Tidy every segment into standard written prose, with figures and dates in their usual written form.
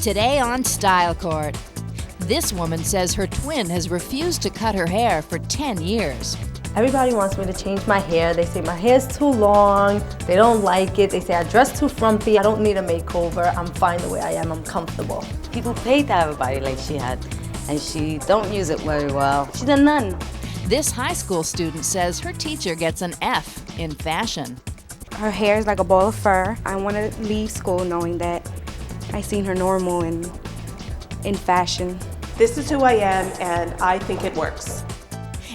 Today on Style Court, this woman says her twin has refused to cut her hair for 10 years. Everybody wants me to change my hair. They say my hair's too long. They don't like it. They say I dress too frumpy. I don't need a makeover. I'm fine the way I am. I'm comfortable. People pay to have a body like she had, and she don't use it very well. She's a nun. This high school student says her teacher gets an F in fashion. Her hair is like a ball of fur. I want to leave school knowing that I seen her normal and in fashion. This is who I am, and I think it works.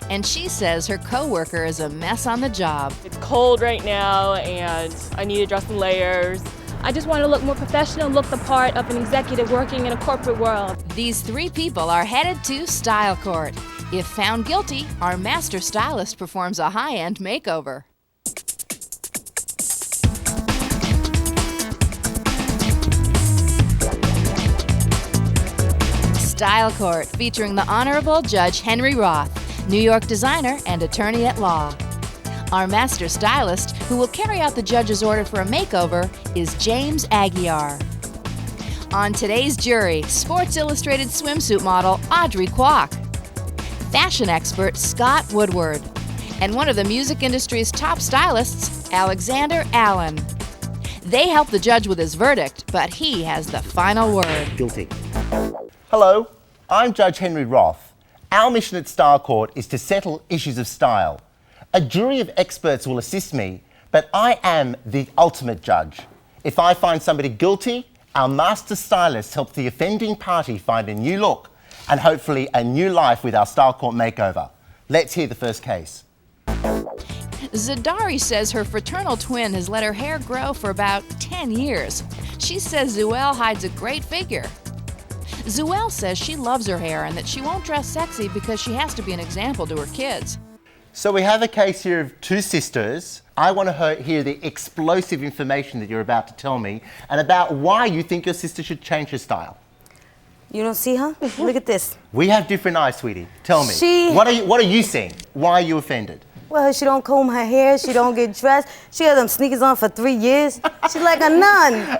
And she says her coworker is a mess on the job. It's cold right now, and I need to dress in layers. I just want to look more professional, look the part of an executive working in a corporate world. These three people are headed to Style Court. If found guilty, our master stylist performs a high-end makeover. Style Court, featuring the Honorable Judge Henry Roth, New York designer and attorney at law. Our master stylist, who will carry out the judge's order for a makeover, is James Aguiar. On today's jury, Sports Illustrated swimsuit model Audrey Kwok, fashion expert Scott Woodward, and one of the music industry's top stylists, Alexander Allen. They help the judge with his verdict, but he has the final word. Guilty. Hello, I'm Judge Henry Roth. Our mission at Style Court is to settle issues of style. A jury of experts will assist me, but I am the ultimate judge. If I find somebody guilty, our master stylists help the offending party find a new look and hopefully a new life with our Style Court makeover. Let's hear the first case. Zadari says her fraternal twin has let her hair grow for about 10 years. She says Zuel hides a great figure. Zuel says she loves her hair and that she won't dress sexy because she has to be an example to her kids. So we have a case here of two sisters. I want to hear the explosive information that you're about to tell me and about why you think your sister should change her style. You don't see her? Look at this. We have different eyes, sweetie. Tell me. What are you seeing? Why are you offended? Well, she don't comb her hair, she don't get dressed. She had them sneakers on for 3 years. She's like a nun.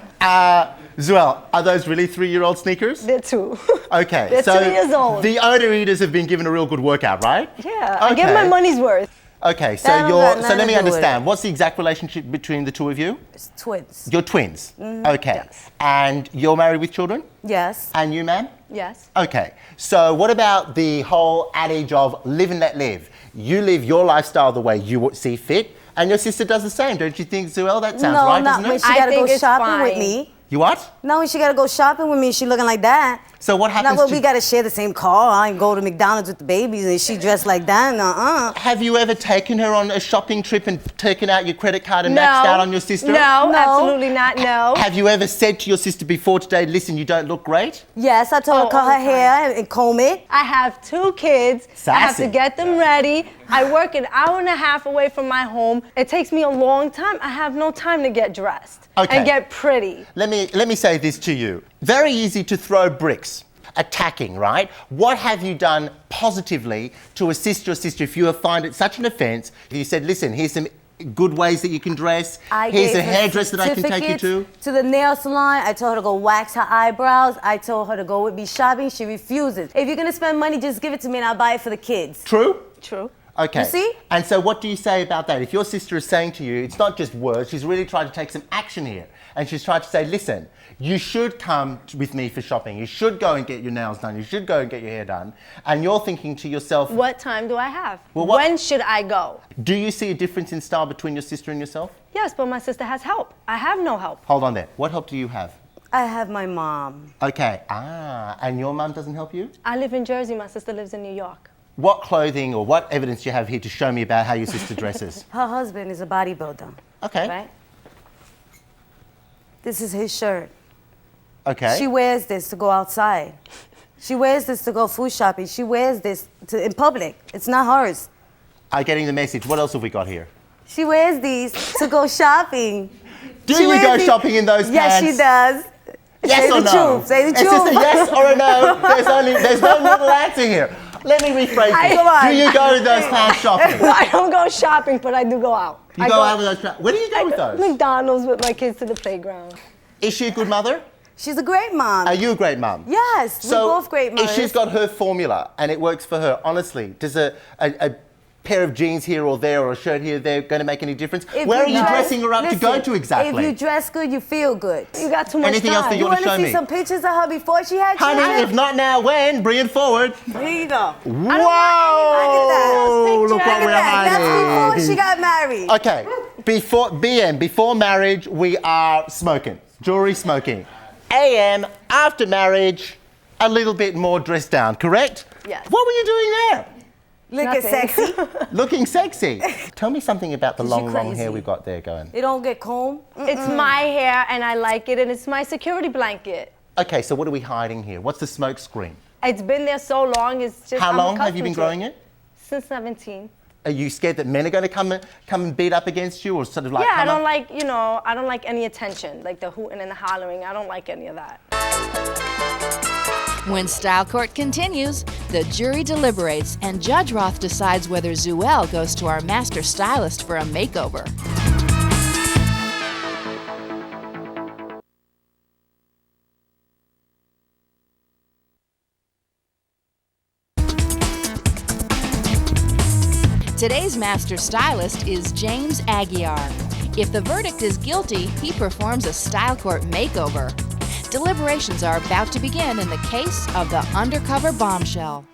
Zuel, are those really 3-year-old sneakers? They're two. Okay, They're so 2 years old. The odor eaters have been given a real good workout, right? Yeah, I get my money's worth. Okay, so let me understand. What's the exact relationship between the two of you? It's twins. You're twins. Okay. Yes. And you're married with children? Yes. And you, ma'am? Yes. Okay. So what about the whole adage of live and let live? You live your lifestyle the way you see fit, and your sister does the same. Don't you think, Zuel? That sounds right, doesn't it? When she gotta go shopping with me. You what? No, when she gotta go shopping with me, she looking like that. So what happens? Not when we gotta share the same car. I can go to McDonald's with the babies and she dressed like that. Have you ever taken her on a shopping trip and taken out your credit card and maxed out on your sister? No, absolutely not, no. Have you ever said to your sister before today, listen, you don't look great? Yes, I told her to cut her hair and comb it. I have 2 kids. Sassy. I have to get them ready. I work an hour and a half away from my home. It takes me a long time. I have no time to get dressed and get pretty. Let me say this to you. Very easy to throw bricks. Attacking, right? What have you done positively to assist your sister if you find it such an offence? You said, listen, here's some good ways that you can dress. Here's a hairdresser that I can take you to. To the nail salon. I told her to go wax her eyebrows. I told her to go with me shopping. She refuses. If you're gonna spend money, just give it to me and I'll buy it for the kids. True? True. Okay. You see? And so what do you say about that? If your sister is saying to you, it's not just words, she's really trying to take some action here. And she's trying to say, listen, you should come with me for shopping. You should go and get your nails done. You should go and get your hair done. And you're thinking to yourself, What time do I have? Well, when should I go? Do you see a difference in style between your sister and yourself? Yes, but my sister has help. I have no help. Hold on there. What help do you have? I have my mom. Okay. And your mum doesn't help you? I live in Jersey. My sister lives in New York. What clothing or what evidence do you have here to show me about how your sister dresses? Her husband is a bodybuilder. Okay. Right? This is his shirt. Okay. She wears this to go outside. She wears this to go food shopping. She wears this in public. It's not hers. I'm getting the message. What else have we got here? She wears these to go shopping. Do you go shopping in those pants? Yes, she does. Yes or no? Say the truth. It's just a yes or a no. There's no middle answer here. Let me rephrase it. Do you go to those pants shopping? I don't go shopping, but I do go out. You go out with those pants? Where do you go with those? McDonald's with my kids to the playground. Is she a good mother? She's a great mom. Are you a great mum? Yes, So we're both great mothers. if she's got her formula and it works for her, honestly, does a pair of jeans here or there or a shirt here or there going to make any difference? Where are you dressing her up to go to exactly? If you dress good, you feel good. You got too much Anything time. else that you want to show see me? some pictures of her before she had Honey, children? if not now, when? Bring it forward. Here you go. Whoa! Look what we're That's before hiding. she got married. Okay, before marriage, we are smoking. Jewelry smoking. AM, after marriage, a little bit more dressed down, correct? Yes. What were you doing there? Looking sexy. Looking sexy. Tell me something about the long crazy. hair we've got there going. It don't get combed. It's my hair and I like it and it's my security blanket. Okay, so what are we hiding here? What's the smoke screen? It's been there so long, it's just. How long have you been growing it? Since 17. Are you scared that men are going to come and beat up against you, or sort of like? Yeah, I come don't up? like, I don't like any attention, like the hooting and the hollering. I don't like any of that. When Style Court continues, the jury deliberates and Judge Roth decides whether Zuel goes to our master stylist for a makeover. Today's master stylist is James Aguiar. If the verdict is guilty, he performs a Style Court makeover. Deliberations are about to begin in the case of the undercover bombshell.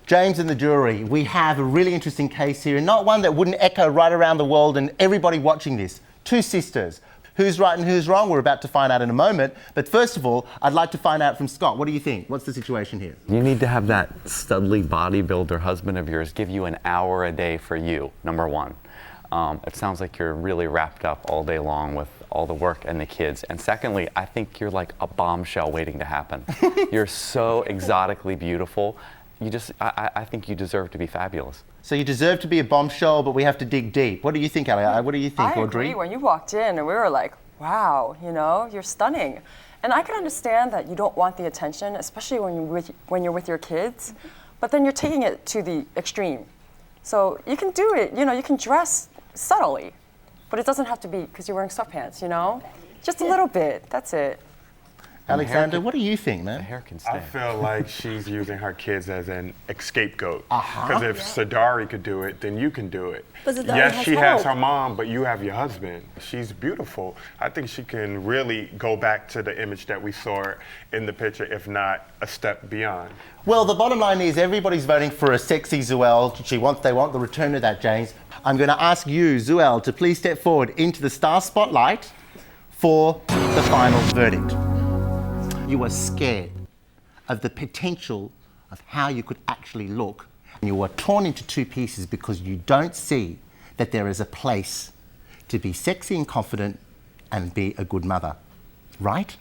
James and the jury, we have a really interesting case here, and not one that wouldn't echo right around the world and everybody watching this. Two sisters. Who's right and who's wrong? We're about to find out in a moment. But first of all, I'd like to find out from Scott. What do you think? What's the situation here? You need to have that studly bodybuilder husband of yours give you an hour a day for you, number one. It sounds like you're really wrapped up all day long with all the work and the kids. And secondly, I think you're like a bombshell waiting to happen. You're so exotically beautiful. I think you deserve to be fabulous. So you deserve to be a bombshell, but we have to dig deep. What do you think, Ali? What do you think, Audrey? I agree. When you walked in, and we were like, wow, you're stunning. And I can understand that you don't want the attention, especially when you're with your kids, but then you're taking it to the extreme. So you can do it, you can dress subtly, but it doesn't have to be because you're wearing sweatpants, Just a little bit, that's it. Alexander, what do you think, man? The hair can stay. I feel like she's using her kids as an scapegoat. Because if Sadari could do it, then you can do it. But Sadari yes, she has hope. her mom, but you have your husband. She's beautiful. I think she can really go back to the image that we saw in the picture, if not a step beyond. Well, the bottom line is everybody's voting for a sexy Zuel. They want the return of that, James. I'm going to ask you, Zuel, to please step forward into the star spotlight for the final verdict. You were scared of the potential of how you could actually look. And you were torn into two pieces because you don't see that there is a place to be sexy and confident and be a good mother. Right?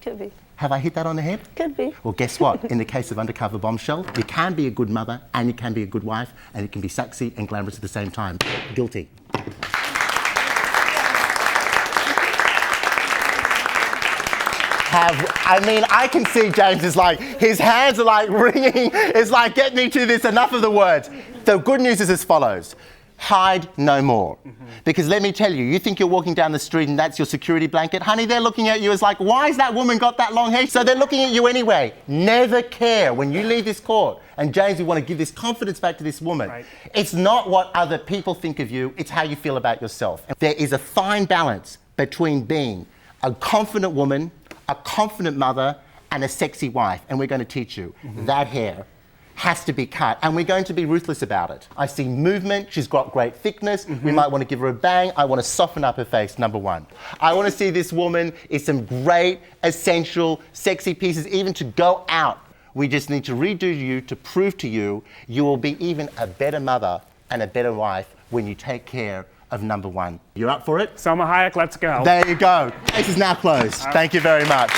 Could be. Have I hit that on the head? Could be. Well, guess what? In the case of Undercover Bombshell, you can be a good mother and you can be a good wife and you can be sexy and glamorous at the same time. Guilty. I can see James is like, his hands are like ringing. It's like, get me to this, enough of the words. The good news is as follows. Hide no more. Because let me tell you, you think you're walking down the street and that's your security blanket? Honey, they're looking at you as like, why has that woman got that long hair? So they're looking at you anyway. Never care when you leave this court. And James, we want to give this confidence back to this woman. Right. It's not what other people think of you, it's how you feel about yourself. There is a fine balance between being a confident woman, a confident mother, and a sexy wife. And we're going to teach you. That hair has to be cut, and we're going to be ruthless about it. I see movement, she's got great thickness, we might want to give her a bang, I want to soften up her face, number one. I want to see this woman in some great, essential, sexy pieces, even to go out. We just need to redo you to prove to you, you will be even a better mother and a better wife when you take care of number one. You're up for it? Salma Hayek, let's go. There you go. Case is now closed. Thank you very much.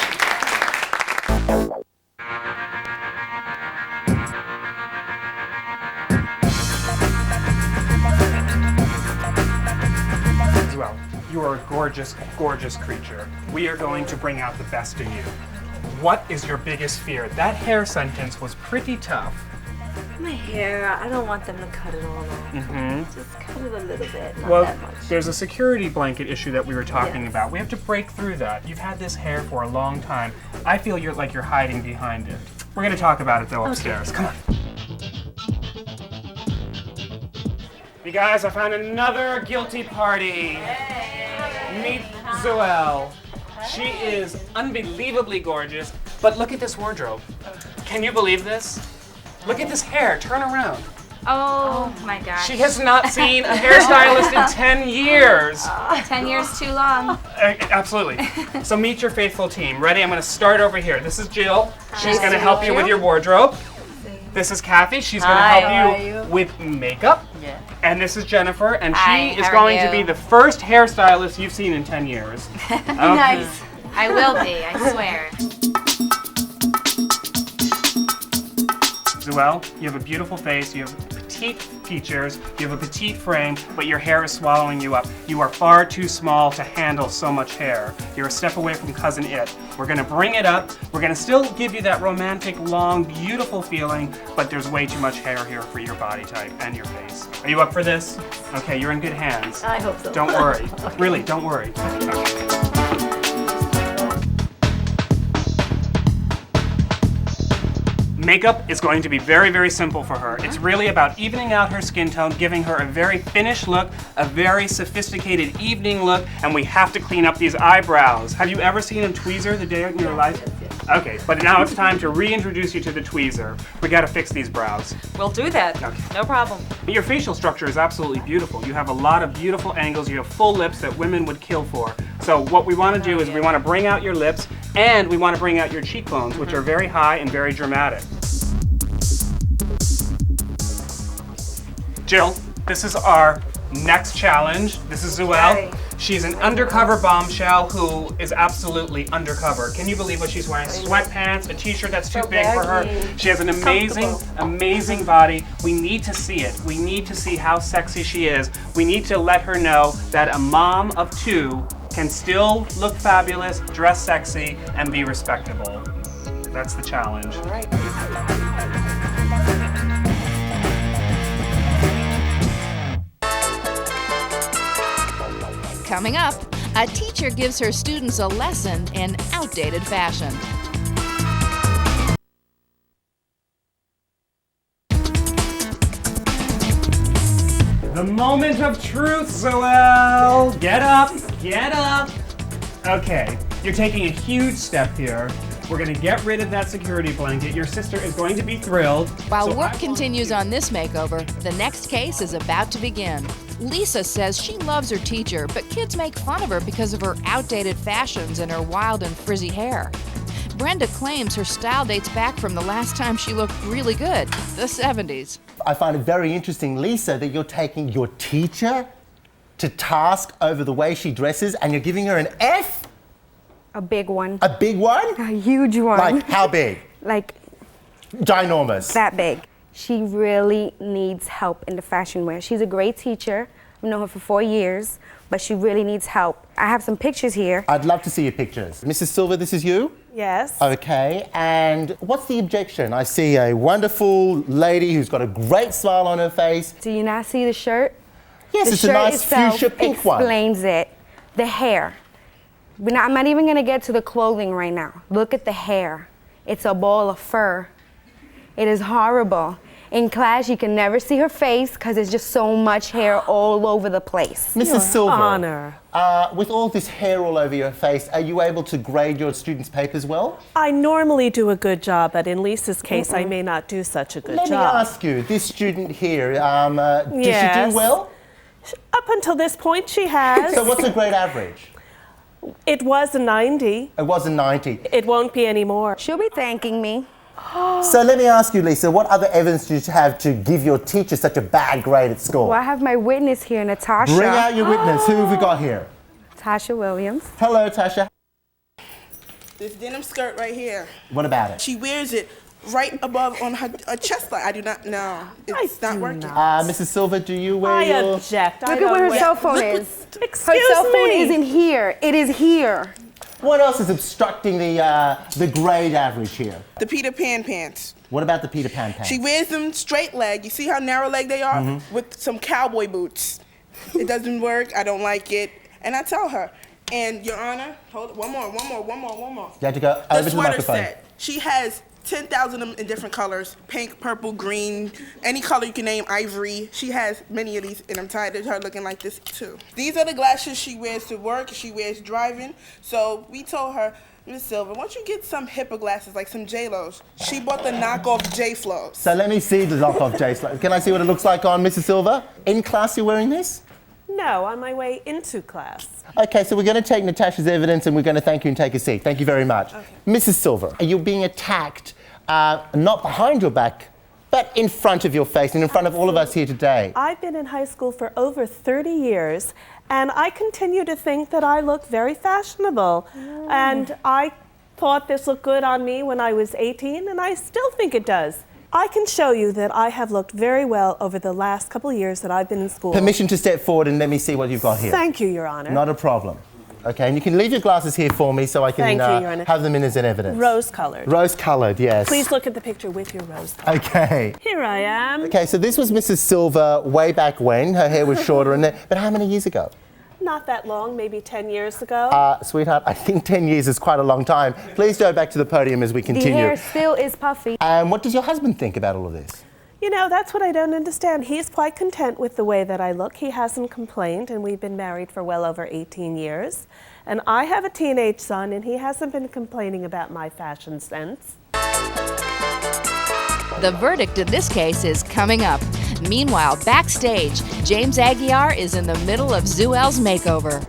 Well, you are a gorgeous, gorgeous creature. We are going to bring out the best in you. What is your biggest fear? That hair sentence was pretty tough. My hair, I don't want them to cut it all off. Just cut it a little bit, not Well, that much. there's a security blanket issue that we were talking Yes. about. We have to break through that. You've had this hair for a long time. I feel you're hiding behind it. We're going to talk about it though upstairs. Come on. You guys, I found another guilty party. Meet Zoelle. She is unbelievably gorgeous, but look at this wardrobe. Can you believe this? Look at this hair, turn around. Oh my gosh. She has not seen a hairstylist in 10 years. 10 years too long. Absolutely. So meet your faithful team. Ready? I'm going to start over here. This is Jill. She's going to help you with your wardrobe. This is Kathy. She's going to help you with makeup. Yeah. And this is Jennifer, and Hi, she is how are going to you? be the first hairstylist you've seen in 10 years. Okay. Nice. I will be, I swear. Zoelle, you have a beautiful face, you have petite features, you have a petite frame, but your hair is swallowing you up. You are far too small to handle so much hair. You're a step away from Cousin It. We're gonna bring it up, we're gonna still give you that romantic, long, beautiful feeling, but there's way too much hair here for your body type and your face. Are you up for this? Okay, you're in good hands. I hope so. Don't worry. Really, don't worry. Okay. Makeup is going to be very, very simple for her. It's really about evening out her skin tone, giving her a very finished look, a very sophisticated evening look, and we have to clean up these eyebrows. Have you ever seen a tweezer the day in your life? Okay, but now it's time to reintroduce you to the tweezer. We gotta fix these brows. We'll do that. Okay. No problem. Your facial structure is absolutely beautiful. You have a lot of beautiful angles. You have full lips that women would kill for. So what we want to do is we want to bring out your lips and we want to bring out your cheekbones, which are very high and very dramatic. Jill, this is our next challenge. This is Zoelle. She's an undercover bombshell who is absolutely undercover. Can you believe what she's wearing? Sweatpants, a t-shirt that's too big for her. She has an amazing, amazing body. We need to see it. We need to see how sexy she is. We need to let her know that a mom of two can still look fabulous, dress sexy, and be respectable. That's the challenge. All right. Coming up, a teacher gives her students a lesson in outdated fashion. The moment of truth, Zoelle! Get up, get up! Okay, you're taking a huge step here. We're gonna get rid of that security blanket. Your sister is going to be thrilled. While work continues on this makeover, the next case is about to begin. Lisa says she loves her teacher, but kids make fun of her because of her outdated fashions and her wild and frizzy hair. Brenda claims her style dates back from the last time she looked really good, the 70s. I find it very interesting, Lisa, that you're taking your teacher to task over the way she dresses and you're giving her an F? A big one. A big one? A huge one. Like how big? Like ginormous. that big. She really needs help in the fashion wear. She's a great teacher. I've known her for 4 years, but she really needs help. I have some pictures here. I'd love to see your pictures. Mrs. Silver, this is you? Yes. Okay, and what's the objection? I see a wonderful lady who's got a great smile on her face. Do you not see the shirt? Yes, the it's a shirt nice itself fuchsia pink one. explains it. The hair. I'm not even gonna get to the clothing right now. Look at the hair. It's a ball of fur. It is horrible. In class, you can never see her face because there's just so much hair all over the place. Mrs. Silver, honor. With all this hair all over your face, are you able to grade your students' papers well? I normally do a good job, but in Lisa's case, I may not do such a good Let job. me ask you, this student here, did she do well? Up until this point, she has. So what's a grade average? It was a 90. It was a 90. It won't be anymore. She'll be thanking me. So let me ask you, Lisa, what other evidence do you have to give your teacher such a bad grade at school? Well, I have my witness here, Natasha. Bring out your witness. Who have we got here? Tasha Williams. Hello, Tasha. This denim skirt right here. What about it? She wears it right above on her chest line. I do not know. It's not working. Mrs. Silver, do you wear I your... object. Look at where her cell phone is. Excuse Her cell phone me. isn't here. It is here. What else is obstructing the grade average here? The Peter Pan pants. What about the Peter Pan pants? She wears them straight leg. You see how narrow leg they are? With some cowboy boots. It doesn't work. I don't like it. And I tell her, and Your Honor, hold it, one more. You have to go over to the sweater microphone. set. She has 10,000 of them in different colors. Pink, purple, green, any color you can name, ivory. She has many of these, and I'm tired of her looking like this too. These are the glasses she wears to work, she wears driving. So we told her, Miss Silver, why don't you get some hipper glasses, like some J-Lo's? She bought the knockoff J-Flows. So let me see the knockoff J-Flow. Can I see what it looks like on Mrs. Silver? In class you're wearing this? No, on my way into class. Okay, so we're going to take Natasha's evidence and we're going to thank you and take a seat. Thank you very much. Okay. Mrs. Silver, you're being attacked not behind your back, but in front of your face and in front of all of us here today. I've been in high school for over 30 years, and I continue to think that I look very fashionable. And I thought this looked good on me when I was 18, and I still think it does. I can show you that I have looked very well over the last couple of years that I've been in school. Permission to step forward and let me see what you've got here. Thank you, Your Honor. Not a problem. Okay, and you can leave your glasses here for me so I can have them in as an evidence. Rose-colored. Rose-colored, yes. Please look at the picture with your rose color. Okay. Here I am. Okay, so this was Mrs. Silver way back when. Her hair was shorter, but how many years ago? Not that long, maybe 10 years ago. Sweetheart, I think 10 years is quite a long time. Please go back to the podium as we continue. The hair still is puffy. And what does your husband think about all of this? You know, that's what I don't understand. He's quite content with the way that I look. He hasn't complained, and we've been married for well over 18 years. And I have a teenage son, and he hasn't been complaining about my fashion sense. The verdict in this case is coming up. Meanwhile, backstage, James Aguiar is in the middle of Zuel's makeover.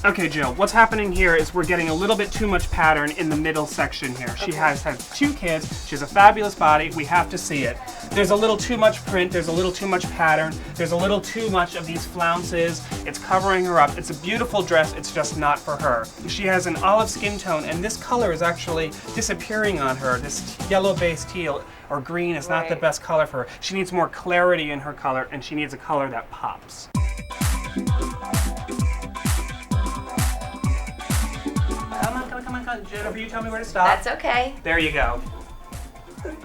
Okay, Jill, what's happening here is we're getting a little bit too much pattern in the middle section here. She has had 2 kids, she has a fabulous body, we have to see it. There's a little too much print, there's a little too much pattern, there's a little too much of these flounces, it's covering her up. It's a beautiful dress, it's just not for her. She has an olive skin tone, and this color is actually disappearing on her. This yellow-based teal or green is not the best color for her. She needs more clarity in her color, and she needs a color that pops. Come on, Jennifer, you tell me where to stop. That's okay. There you go.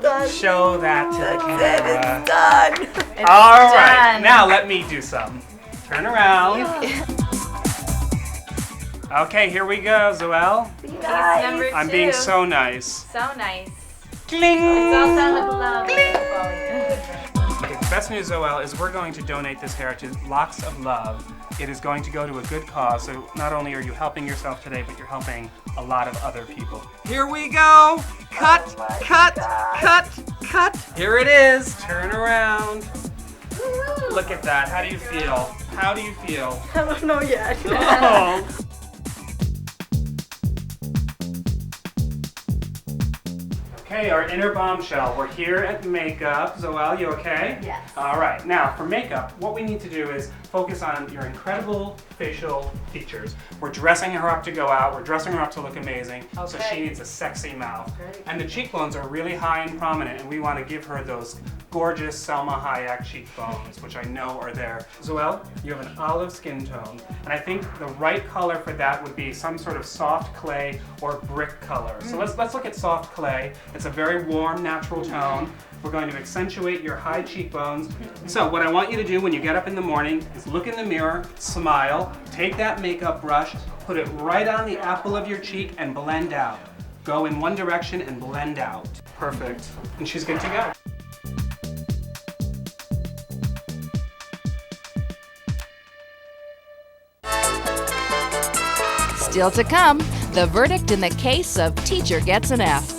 Done. Show that to the camera. It's done. It's All right, done. now let me do some. Turn around. Okay, here we go, Zoel. Piece number 2. I'm being so nice. So nice. Cling. It's all done with love. Okay, the best news, Zoel, is we're going to donate this hair to Locks of Love. It is going to go to a good cause, so not only are you helping yourself today, but you're helping a lot of other people. Here we go! Cut, cut, cut, cut! Here it is! Turn around. Look at that. How do you feel? How do you feel? I don't know yet. Oh. Okay, our inner bombshell. We're here at makeup. Zoel, you okay? Yes. All right, now for makeup, what we need to do is focus on your incredible facial features. We're dressing her up to go out. We're dressing her up to look amazing. So she needs a sexy mouth. Great. And the cheekbones are really high and prominent, and we want to give her those gorgeous Selma Hayek cheekbones, which I know are there. Zoel, you have an olive skin tone, and I think the right color for that would be some sort of soft clay or brick color. So let's look at soft clay. It's a very warm, natural tone. We're going to accentuate your high cheekbones. So what I want you to do when you get up in the morning is look in the mirror, smile, take that makeup brush, put it right on the apple of your cheek and blend out. Go in one direction and blend out. Perfect. And she's good to go. Still to come, the verdict in the case of Teacher Gets an F.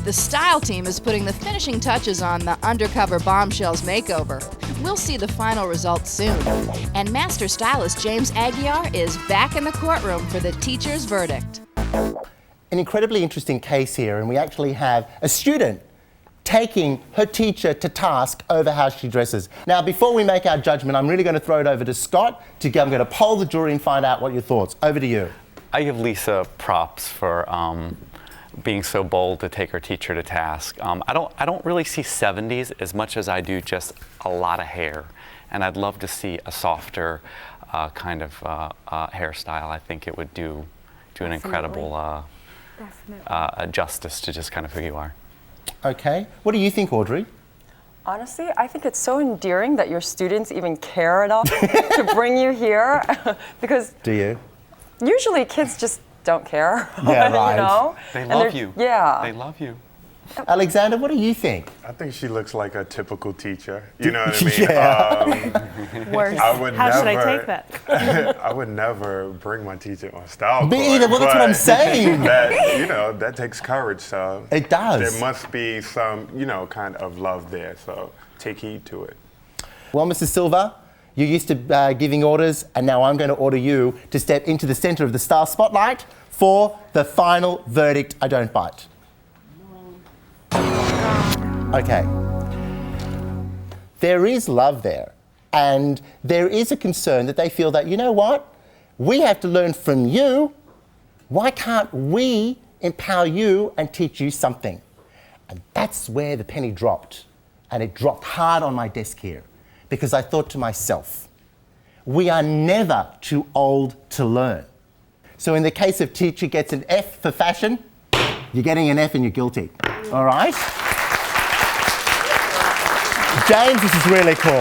The style team is putting the finishing touches on the undercover bombshell's makeover. We'll see the final results soon. And master stylist James Aguiar is back in the courtroom for the teacher's verdict. An incredibly interesting case here, and we actually have a student taking her teacher to task over how she dresses. Now, before we make our judgment, I'm really going to throw it over to Scott. I'm going to poll the jury and find out what your thoughts. Over to you. I give Lisa props for being so bold to take her teacher to task. I don't really see 70s as much as I do just a lot of hair, and I'd love to see a softer kind of hairstyle. I think it would do an incredible justice to just kind of who you are. Okay. What do you think, Audrey? Honestly, I think it's so endearing that your students even care enough to bring you here because Do you? usually kids just don't care. Yeah, right. You know? They And love they're- you. Yeah. They love you. Alexander, what do you think? I think she looks like a typical teacher. You know what I mean? Yeah. Worse. I would How should I never- take that? I would never bring my teacher on style. Me court, either. Well, that's what I'm but saying. That, you know, that takes courage. So It does. There must be some, you know, kind of love there. So take heed to it. Well, Mrs. Silva, you're used to giving orders, and now I'm going to order you to step into the centre of the star spotlight for the final verdict. I don't bite. Okay. There is love there, and there is a concern that they feel that, you know what, we have to learn from you. Why can't we empower you and teach you something? And that's where the penny dropped, and it dropped hard on my desk here, because I thought to myself, we are never too old to learn. So in the case of teacher gets an F for fashion, you're getting an F and you're guilty. All right? James, this is really cool.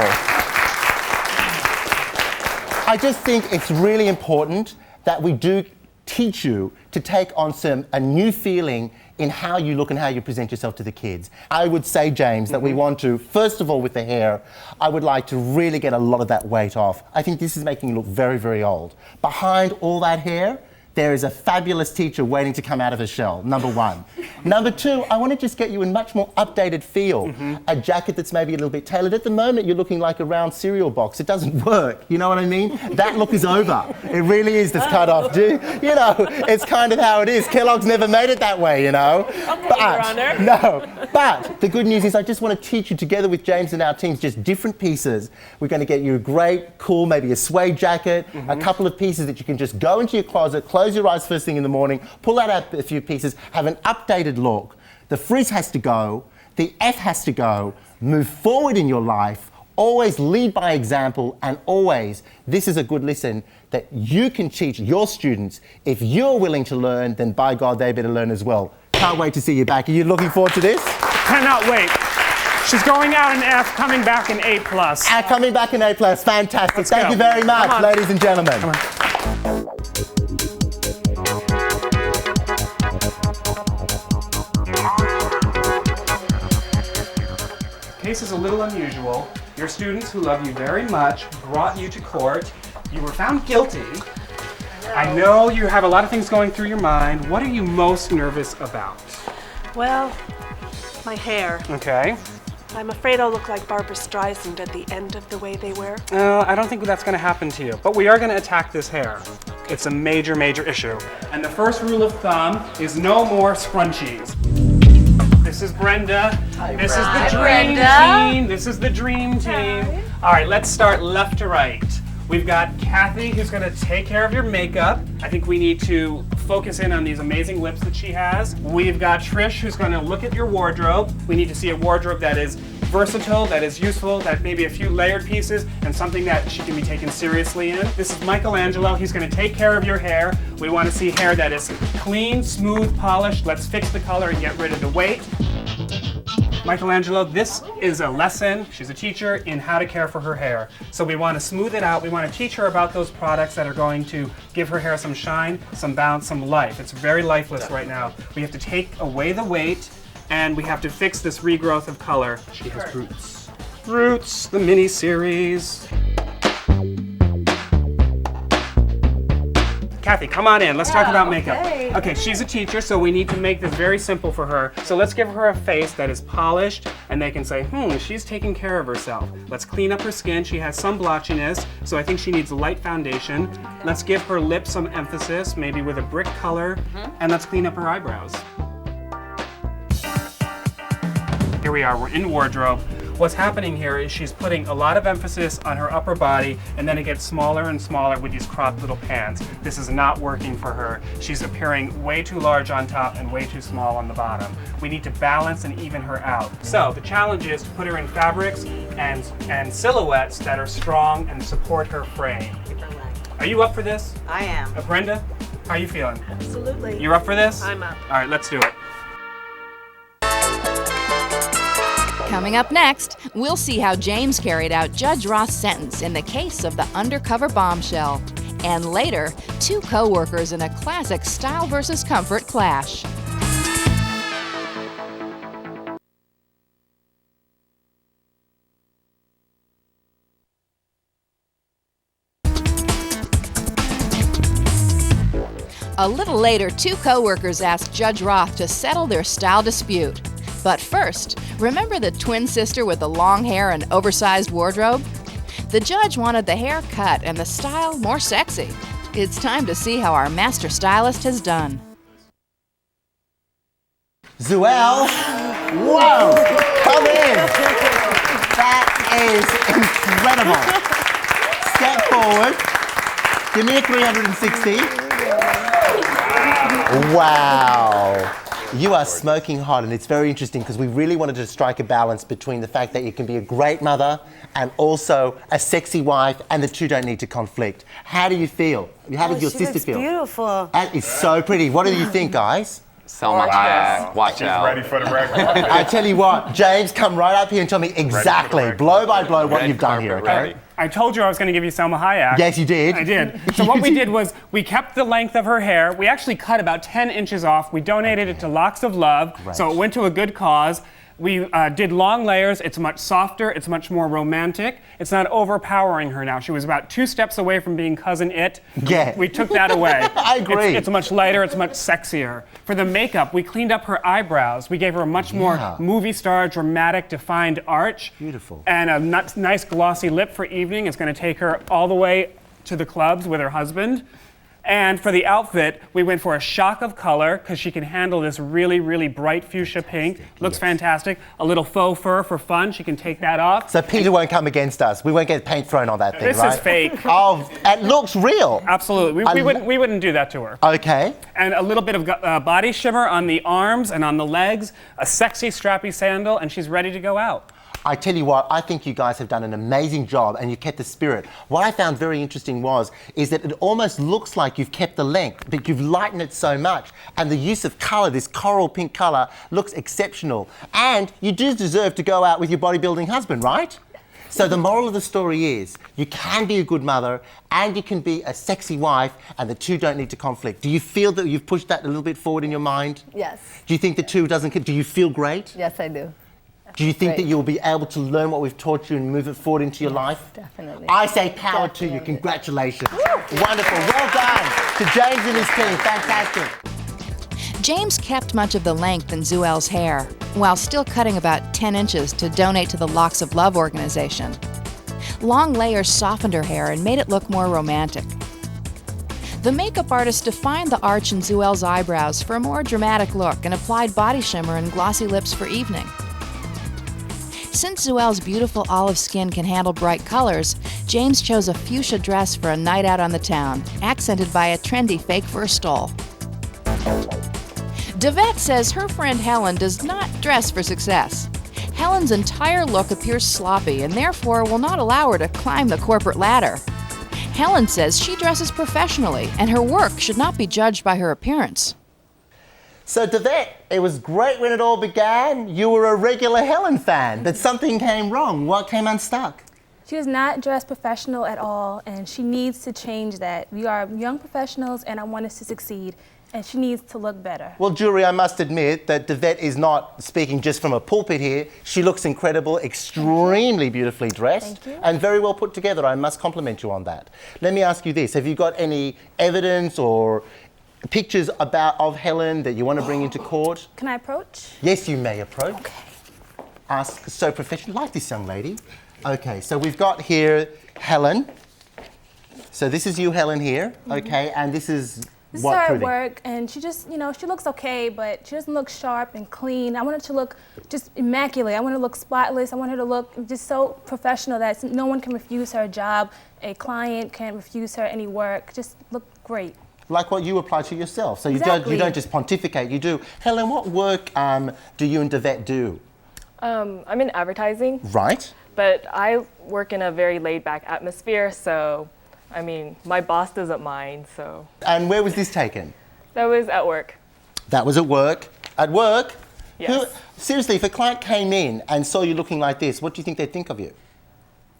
I just think it's really important that we do teach you to take on a new feeling in how you look and how you present yourself to the kids. I would say, James, that we want to, first of all, with the hair, I would like to really get a lot of that weight off. I think this is making you look very, very old. Behind all that hair, there is a fabulous teacher waiting to come out of her shell, number one. Number two, I want to just get you a much more updated feel. A jacket that's maybe a little bit tailored. At the moment, you're looking like a round cereal box. It doesn't work, you know what I mean? That look is over. It really is this cut off. You know, it's kind of how it is. Kellogg's never made it that way, you know? But the good news is I just want to teach you together with James and our teams just different pieces. We're going to get you a great, cool, maybe a suede jacket, a couple of pieces that you can just go into your closet, close your eyes first thing in the morning, pull out a few pieces, have an updated look. The frizz has to go, the F has to go, move forward in your life, always lead by example, and always, this is a good lesson that you can teach your students. If you're willing to learn, then by God, they better learn as well. Can't wait to see you back. Are you looking forward to this? Cannot wait. She's going out an F, coming back an A+. Coming back an A+, fantastic. Thank you very much, ladies and gentlemen. Case is a little unusual. Your students, who love you very much, brought you to court. You were found guilty. I know you have a lot of things going through your mind. What are you most nervous about? Well, my hair. Okay. I'm afraid I'll look like Barbara Streisand at the end of the way they wear. I don't think that's going to happen to you, but we are going to attack this hair. It's a major, major issue. And the first rule of thumb is no more scrunchies. This is Brenda. This is the dream team. This is the dream team. All right, let's start left to right. We've got Kathy, who's going to take care of your makeup. I think we need to focus in on these amazing lips that she has. We've got Trish, who's going to look at your wardrobe. We need to see a wardrobe that is versatile, that is useful, that maybe a few layered pieces, and something that she can be taken seriously in. This is Michelangelo. He's going to take care of your hair. We want to see hair that is clean, smooth, polished. Let's fix the color and get rid of the weight. Michelangelo, this is a lesson, she's a teacher, in how to care for her hair. So we want to smooth it out, we want to teach her about those products that are going to give her hair some shine, some bounce, some life. It's very lifeless right now. We have to take away the weight, and we have to fix this regrowth of color. She has Roots. Roots, the mini-series. Kathy, come on in. Let's talk about makeup. Okay, she's a teacher, so we need to make this very simple for her. So let's give her a face that is polished, and they can say, she's taking care of herself. Let's clean up her skin. She has some blotchiness, so I think she needs a light foundation. Let's give her lips some emphasis, maybe with a brick color, and let's clean up her eyebrows. Here we are, we're in wardrobe. What's happening here is she's putting a lot of emphasis on her upper body, and then it gets smaller and smaller with these cropped little pants. This is not working for her. She's appearing way too large on top and way too small on the bottom. We need to balance and even her out. So the challenge is to put her in fabrics and silhouettes that are strong and support her frame. Are you up for this? I am. Brenda, how are you feeling? Absolutely. You're up for this? I'm up. All right, let's do it. Coming up next, we'll see how James carried out Judge Roth's sentence in the case of the undercover bombshell. And later, two co-workers in a classic style versus comfort clash. A little later, two co-workers asked Judge Roth to settle their style dispute. But first, remember the twin sister with the long hair and oversized wardrobe? The judge wanted the hair cut and the style more sexy. It's time to see how our master stylist has done. Zuel, whoa, come in. That is incredible. Step forward. Give me a 360. Wow. You are smoking hot, and it's very interesting because we really wanted to strike a balance between the fact that you can be a great mother and also a sexy wife, and the two don't need to conflict. How do you feel? How does your sister feel? Beautiful. That is so pretty. What do you think, guys? Selma Hayek, watch out. Ready for the record. I tell you what, James, come right up here and tell me exactly, blow by blow, what you've done here, okay? Ready. I told you I was going to give you Selma Hayek. Yes, you did. I did. So what we did was we kept the length of her hair. We actually cut about 10 inches off. We donated it to Locks of Love, so it went to a good cause. We did long layers. It's much softer. It's much more romantic. It's not overpowering her now. She was about 2 steps away from being Cousin It. Yeah. We took that away. I agree. It's much lighter. It's much sexier. For the makeup, we cleaned up her eyebrows. We gave her a much more movie star, dramatic, defined arch. Beautiful. And a nice glossy lip for evening. It's going to take her all the way to the clubs with her husband. And for the outfit, we went for a shock of color because she can handle this really, really bright fuchsia pink. Looks fantastic. A little faux fur for fun. She can take that off. So Peter won't come against us. We won't get paint thrown on that thing, This right? is fake. Oh, it looks real. Absolutely. We wouldn't do that to her. Okay. And a little bit of body shimmer on the arms and on the legs, a sexy strappy sandal, and she's ready to go out. I tell you what, I think you guys have done an amazing job and you kept the spirit. What I found very interesting is that it almost looks like you've kept the length, but you've lightened it so much. And the use of colour, this coral pink colour, looks exceptional. And you do deserve to go out with your bodybuilding husband, right? So the moral of the story is, you can be a good mother and you can be a sexy wife, and the two don't need to conflict. Do you feel that you've pushed that a little bit forward in your mind? Yes. Do you think the two doesn't, do you feel great? Yes, I do. Do you think that you'll be able to learn what we've taught you and move it forward into your life? Definitely. I say power to you. Congratulations. Wonderful. Well done to James and his team. Fantastic. James kept much of the length in Zuel's hair, while still cutting about 10 inches to donate to the Locks of Love organization. Long layers softened her hair and made it look more romantic. The makeup artist defined the arch in Zuel's eyebrows for a more dramatic look and applied body shimmer and glossy lips for evening. Since Zuel's beautiful olive skin can handle bright colors, James chose a fuchsia dress for a night out on the town, accented by a trendy fake fur stole. Devette says her friend Helen does not dress for success. Helen's entire look appears sloppy and therefore will not allow her to climb the corporate ladder. Helen says she dresses professionally and her work should not be judged by her appearance. So Devette, it was great when it all began. You were a regular Helen fan, but something came wrong. What came unstuck? She does not dress professional at all, and she needs to change that. We are young professionals, and I want us to succeed, and she needs to look better. Well, jury, I must admit that Devette is not speaking just from a pulpit here. She looks incredible, extremely beautifully dressed, and very well put together. I must compliment you on that. Let me ask you this. Have you got any evidence or pictures of Helen that you want to bring into court? Can I approach? Yes, you may approach. Okay. Ask so professional, like this young lady. Okay, so we've got here Helen. So this is you, Helen, here. Okay, and this is This is her at work, and she just, you know, she looks okay, but she doesn't look sharp and clean. I want her to look just immaculate. I want her to look spotless. I want her to look just so professional that no one can refuse her a job. A client can't refuse her any work. Just look great. Like what you apply to yourself. So Exactly. you don't just pontificate, you do. Helen, what work do you and Devette do? I'm in advertising. Right. But I work in a very laid-back atmosphere, so, I mean, my boss doesn't mind, so. And where was this taken? That was at work. That was at work. At work? Yes. Seriously, if a client came in and saw you looking like this, what do you think they'd think of you?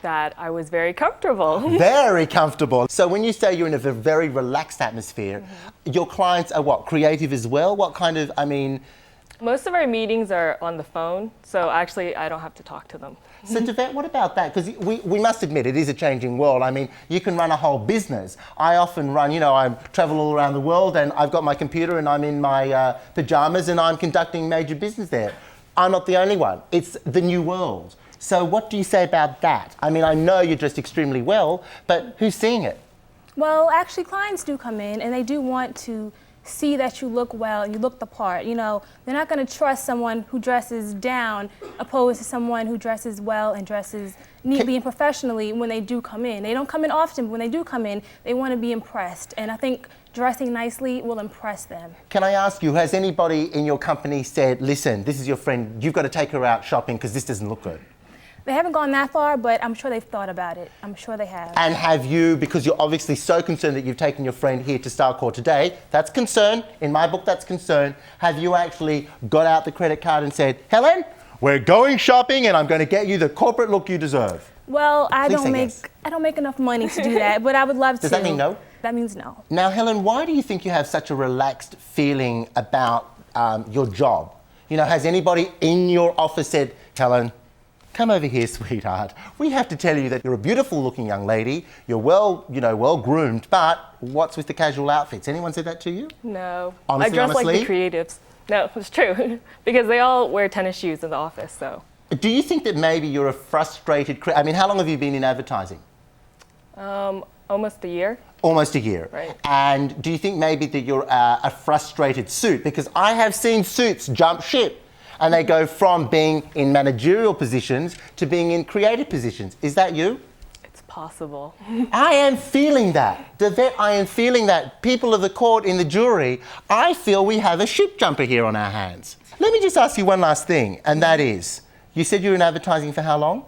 That I was very comfortable. Very comfortable. So when you say you're in a very relaxed atmosphere, your clients are what, creative as well? What kind of, I mean... Most of our meetings are on the phone, so actually I don't have to talk to them. So Devette, what about that? Because we must admit it is a changing world. I mean, you can run a whole business. I often run, you know, I travel all around the world and I've got my computer and I'm in my pajamas and I'm conducting major business there. I'm not the only one. It's the new world. So what do you say about that? I mean, I know you're dressed extremely well, but who's seeing it? Well, actually, clients do come in and they do want to see that you look well and you look the part. You know, they're not going to trust someone who dresses down opposed to someone who dresses well and dresses neatly and professionally when they do come in. They don't come in often, but when they do come in, they want to be impressed. And I think dressing nicely will impress them. Can I ask you, has anybody in your company said, listen, this is your friend, you've got to take her out shopping because this doesn't look good? They haven't gone that far, but I'm sure they've thought about it. I'm sure they have. And have you, because you're obviously so concerned that you've taken your friend here to Starcourt today, that's concern, in my book that's concern, have you actually got out the credit card and said, Helen, we're going shopping and I'm going to get you the corporate look you deserve? Well, I Please don't say make yes. I don't make enough money to do that, but I would love to. Does that mean no? That means no. Now, Helen, why do you think you have such a relaxed feeling about your job? You know, has anybody in your office said, Helen, come over here, sweetheart. We have to tell you that you're a beautiful-looking young lady. You're well groomed, but what's with the casual outfits? Anyone said that to you? No. Honestly, I dress like the creatives. No, it's true. Because they all wear tennis shoes in the office, so. Do you think that maybe you're a frustrated... I mean, how long have you been in advertising? Almost a year. Almost a year. Right. And do you think maybe that you're a frustrated suit? Because I have seen suits jump ship. And they go from being in managerial positions to being in creative positions. Is that you? It's possible. I am feeling that. Devette, I am feeling that. People of the court in the jury, I feel we have a ship jumper here on our hands. Let me just ask you one last thing, and that is, you said you were in advertising for how long?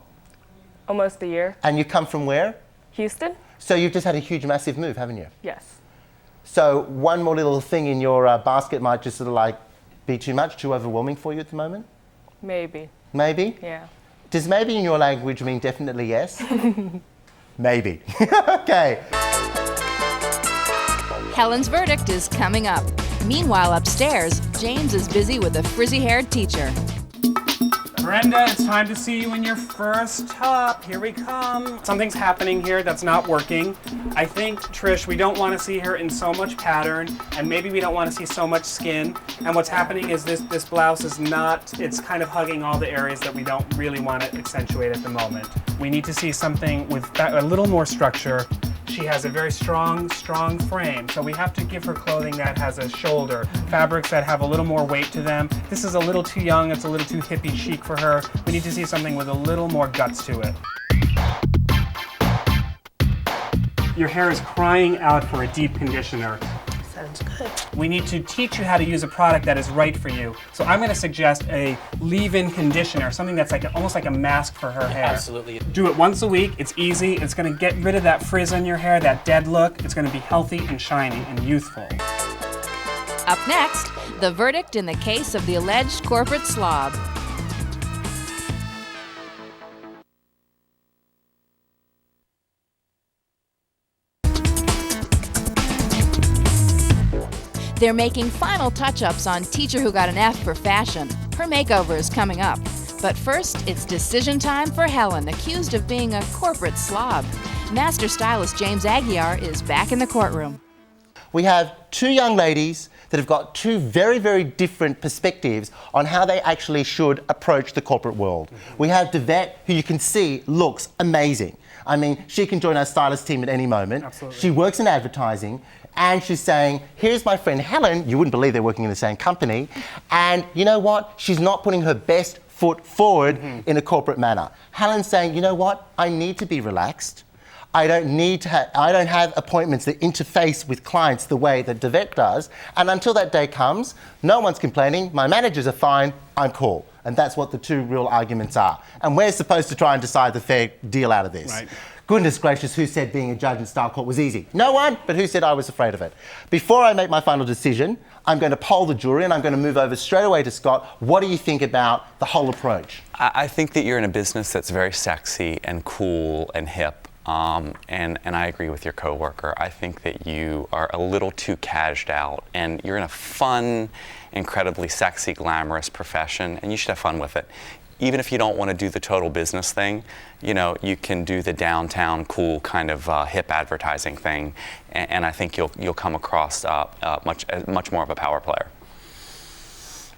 Almost a year. And you come from where? Houston. So you've just had a huge, massive move, haven't you? Yes. So one more little thing in your basket might just sort of like be too much, too overwhelming for you at the moment? Maybe. Maybe? Yeah. Does maybe in your language mean definitely yes? Maybe. Okay. Helen's verdict is coming up. Meanwhile, upstairs, James is busy with a frizzy-haired teacher. Brenda, it's time to see you in your first top. Here we come. Something's happening here that's not working. I think, Trish, we don't want to see her in so much pattern, and maybe we don't want to see so much skin. And what's happening is this blouse is not, it's kind of hugging all the areas that we don't really want to accentuate at the moment. We need to see something with a little more structure. She has a very strong frame, so we have to give her clothing that has a shoulder, fabrics that have a little more weight to them. This is a little too young, it's a little too hippie chic for her. We need to see something with a little more guts to it. Your hair is crying out for a deep conditioner. Sounds good. We need to teach you how to use a product that is right for you. So I'm going to suggest a leave-in conditioner, something that's like almost like a mask for her hair. Absolutely. Do it once a week. It's easy. It's going to get rid of that frizz on your hair, that dead look. It's going to be healthy and shiny and youthful. Up next, the verdict in the case of the alleged corporate slob. They're making final touch-ups on Teacher Who Got an F for fashion. Her makeover is coming up. But first, it's decision time for Helen, accused of being a corporate slob. Master stylist James Aguiar is back in the courtroom. We have two young ladies that have got two very, very different perspectives on how they actually should approach the corporate world. We have Devette, who you can see looks amazing. I mean, she can join our stylist team at any moment. Absolutely. She works in advertising. and she's saying, here's my friend Helen, you wouldn't believe they're working in the same company, and you know what? She's not putting her best foot forward in a corporate manner. Helen's saying, you know what? I need to be relaxed. I don't have appointments that interface with clients the way that Devette does. And until that day comes, no one's complaining. My managers are fine. I'm cool. And that's what the two real arguments are. And we're supposed to try and decide the fair deal out of this. Right. Goodness gracious, who said being a judge in Style Court was easy? No one, but who said I was afraid of it? Before I make my final decision, I'm going to poll the jury and I'm going to move over straight away to Scott. What do you think about the whole approach? I think that you're in a business that's very sexy and cool and hip. And I agree with your coworker. I think that you are a little too cashed out, and you're in a fun, incredibly sexy, glamorous profession, and you should have fun with it. Even if you don't want to do the total business thing, you know, you can do the downtown cool kind of hip advertising thing, and I think you'll come across much more of a power player.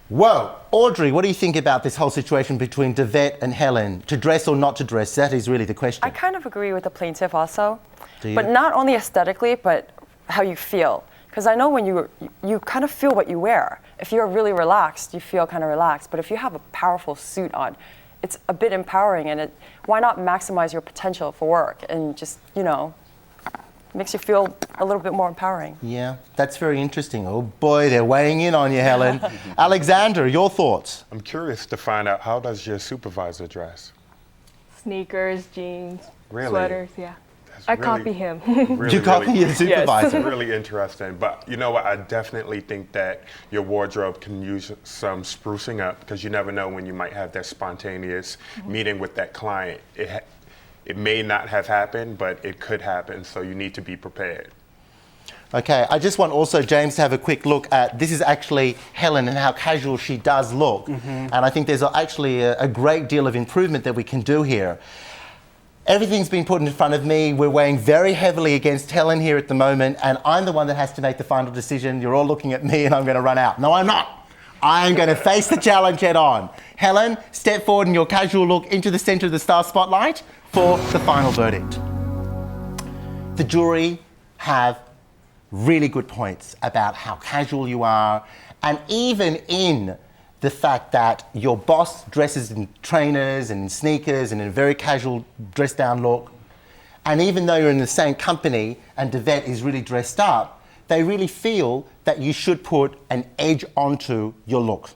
Whoa. Audrey, what do you think about this whole situation between Devette and Helen? To dress or not to dress? That is really the question. I kind of agree with the plaintiff also. Do you? But not only aesthetically, but how you feel. Because I know when you kind of feel what you wear. If you're really relaxed, you feel kind of relaxed. But if you have a powerful suit on, it's a bit empowering. And why not maximize your potential for work and just, you know, makes you feel a little bit more empowering. Yeah, that's very interesting. Oh boy, they're weighing in on you, Helen. Alexander, your thoughts? I'm curious to find out, how does your supervisor dress? Sneakers, jeans, Really? sweaters, yeah. That's I really- copy him. You copy your supervisor? That's really interesting. But you know what? I definitely think that your wardrobe can use some sprucing up, because you never know when you might have that spontaneous meeting with that client. It may not have happened, but it could happen, so you need to be prepared. Okay, I just want also James to have a quick look at, this is actually Helen and how casual she does look. And I think there's actually a great deal of improvement that we can do here. Everything's been put in front of me. We're weighing very heavily against Helen here at the moment, and I'm the one that has to make the final decision. You're all looking at me and I'm going to run out. No, I'm not. I'm going to face the challenge head on. Helen, step forward in your casual look into the centre of the star spotlight for the final verdict. The jury have really good points about how casual you are, and even in the fact that your boss dresses in trainers and in sneakers and in a very casual dressed down look, and even though you're in the same company and Devette is really dressed up, they really feel that you should put an edge onto your look,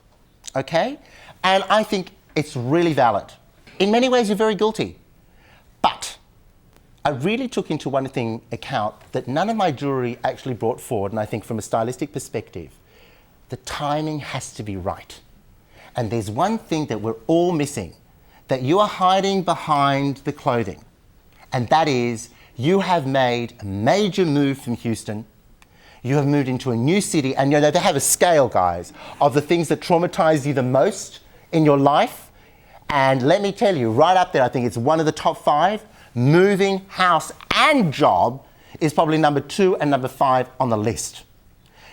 okay? And I think it's really valid. In many ways, you're very guilty. But I really took into one thing account that none of my jury actually brought forward, and I think from a stylistic perspective, the timing has to be right. And there's one thing that we're all missing, that you are hiding behind the clothing, and that is you have made a major move from Houston. You have moved into a new city, and you know, they have a scale, guys, of the things that traumatize you the most in your life. And let me tell you, right up there, I think it's one of the top 5, moving house and job is probably number 2 and number 5 on the list.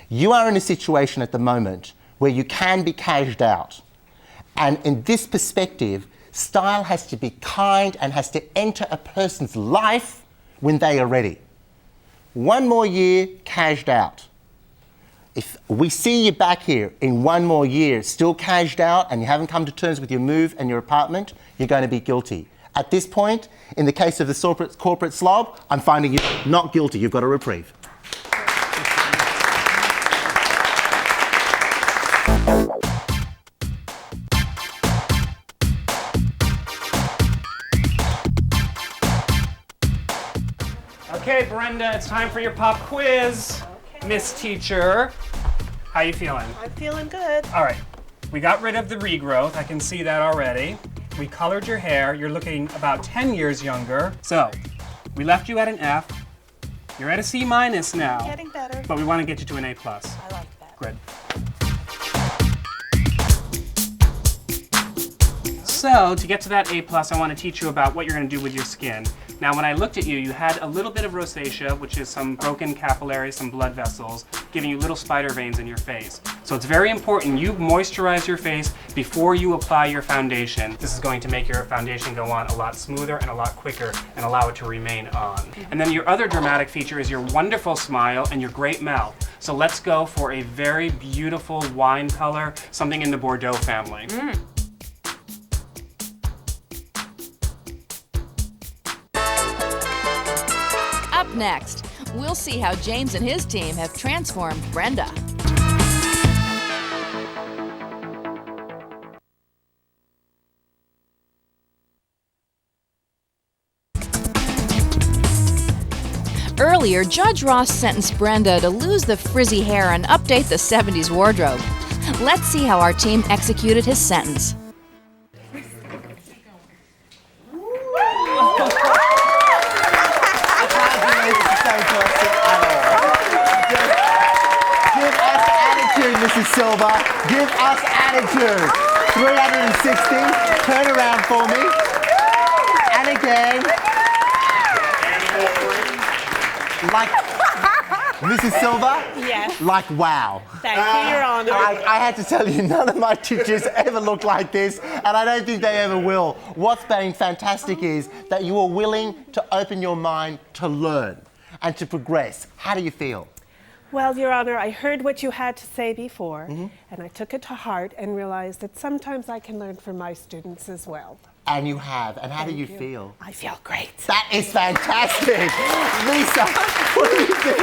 You are in a situation at the moment where you can be cashed out. And in this perspective, style has to be kind and has to enter a person's life when they are ready. 1 more year, cashed out. If we see you back here in 1 more year, still cashed out, and you haven't come to terms with your move and your apartment, you're going to be guilty. At this point, in the case of the corporate slob, I'm finding you not guilty. You've got a reprieve. Okay, Brenda, it's time for your pop quiz. Miss Teacher, how you feeling? I'm feeling good. All right, we got rid of the regrowth. I can see that already. We colored your hair. You're looking about 10 years younger. So, we left you at an F. You're at a C- now. Getting better. But we want to get you to an A+. I like that. Good. So, to get to that A+, I want to teach you about what you're going to do with your skin. Now, when I looked at you, you had a little bit of rosacea, which is some broken capillaries, some blood vessels, giving you little spider veins in your face. So it's very important you moisturize your face before you apply your foundation. This is going to make your foundation go on a lot smoother and a lot quicker and allow it to remain on. And then your other dramatic feature is your wonderful smile and your great mouth. So let's go for a very beautiful wine color, something in the Bordeaux family. Up next, we'll see how James and his team have transformed Brenda. Earlier, Judge Ross sentenced Brenda to lose the frizzy hair and update the 70s wardrobe. Let's see how our team executed his sentence. Mrs. Silva, give us attitude. 360, turn around for me. And again. Like, Mrs. Silva? Yes. Like, wow. Thank you, Your Honor. I had to tell you, none of my teachers ever looked like this, and I don't think they ever will. What's been fantastic is that you are willing to open your mind to learn and to progress. How do you feel? Well, Your Honor, I heard what you had to say before, and I took it to heart and realized that sometimes I can learn from my students as well. And you have. And how do you feel? I feel great. That is fantastic. Lisa, what do you think?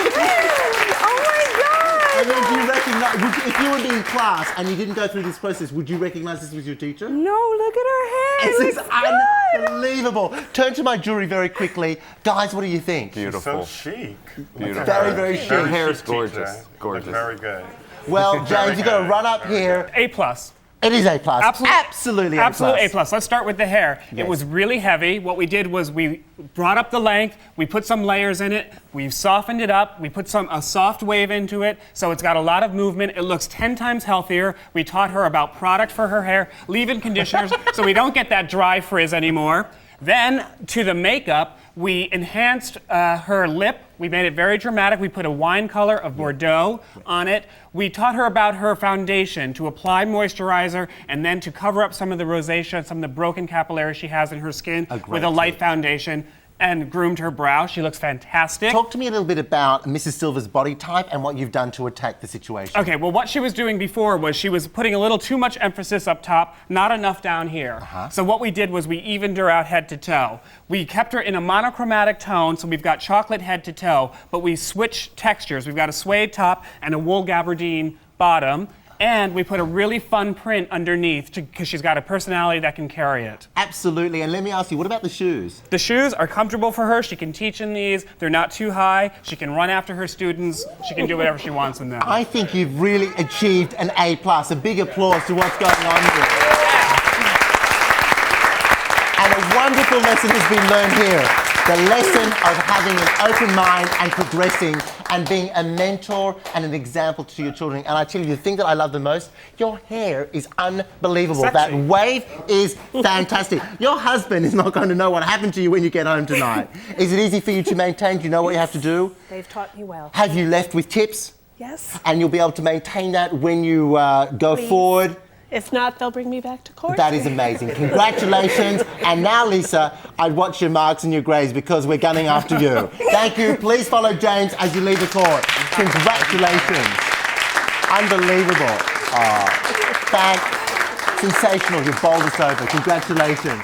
Oh my God! And then do you recognize, if you were in class and you didn't go through this process, would you recognize this was your teacher? No, look at her hair. This is unbelievable. Turn to my jury very quickly. Guys, what do you think? Beautiful. So chic. Beautiful. Very, very chic. Her hair is gorgeous. Gorgeous. Very good. Well, James, you've got to run up here. A+. It is A+. Absolutely A+. Absolute A+. Let's start with the hair. Yes. It was really heavy. What we did was we brought up the length, we put some layers in it, we softened it up, we put a soft wave into it, so it's got a lot of movement. It looks 10 times healthier. We taught her about product for her hair, leave-in conditioners, so we don't get that dry frizz anymore. Then, to the makeup, we enhanced her lip. We made it very dramatic. We put a wine color of Bordeaux on it. We taught her about her foundation, to apply moisturizer, and then to cover up some of the rosacea, some of the broken capillaries she has in her skin with a light foundation, and groomed her brow. She looks fantastic. Talk to me a little bit about Mrs. Silva's body type and what you've done to attack the situation. Okay, well, what she was doing before was she was putting a little too much emphasis up top, not enough down here. So what we did was we evened her out head to toe. We kept her in a monochromatic tone, so we've got chocolate head to toe, but we switched textures. We've got a suede top and a wool gabardine bottom. And we put a really fun print underneath because she's got a personality that can carry it. Absolutely. And let me ask you, what about the shoes? The shoes are comfortable for her. She can teach in these. They're not too high. She can run after her students. She can do whatever she wants in them. I think you've really achieved an A+. A big applause to what's going on here. And a wonderful lesson has been learned here. The lesson of having an open mind and progressing and being a mentor and an example to your children. And I tell you, the thing that I love the most, your hair is unbelievable. Sexy. That wave is fantastic. Your husband is not going to know what happened to you when you get home tonight. Is it easy for you to maintain? Do you know what you have to do? They've taught me well. Have you left with tips? Yes. And you'll be able to maintain that when you go forward? If not, they'll bring me back to court. That is amazing. Congratulations. And now, Lisa, I'd watch your marks and your grays because we're gunning after you. Thank you. Please follow James as you leave the court. Congratulations. Unbelievable. Sensational. You've bowled us over. Congratulations.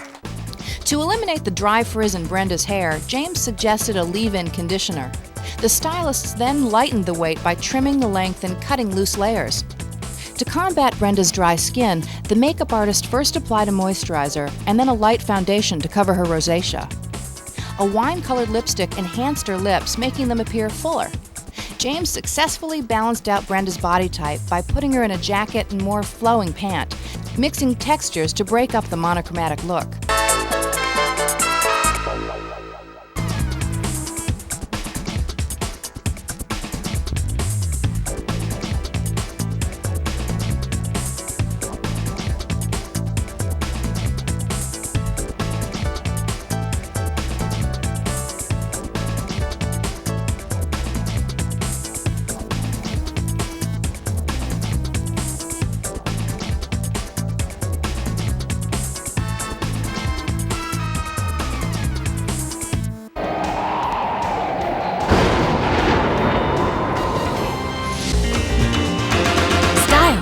To eliminate the dry frizz in Brenda's hair, James suggested a leave-in conditioner. The stylists then lightened the weight by trimming the length and cutting loose layers. To combat Brenda's dry skin, the makeup artist first applied a moisturizer and then a light foundation to cover her rosacea. A wine-colored lipstick enhanced her lips, making them appear fuller. James successfully balanced out Brenda's body type by putting her in a jacket and more flowing pant, mixing textures to break up the monochromatic look.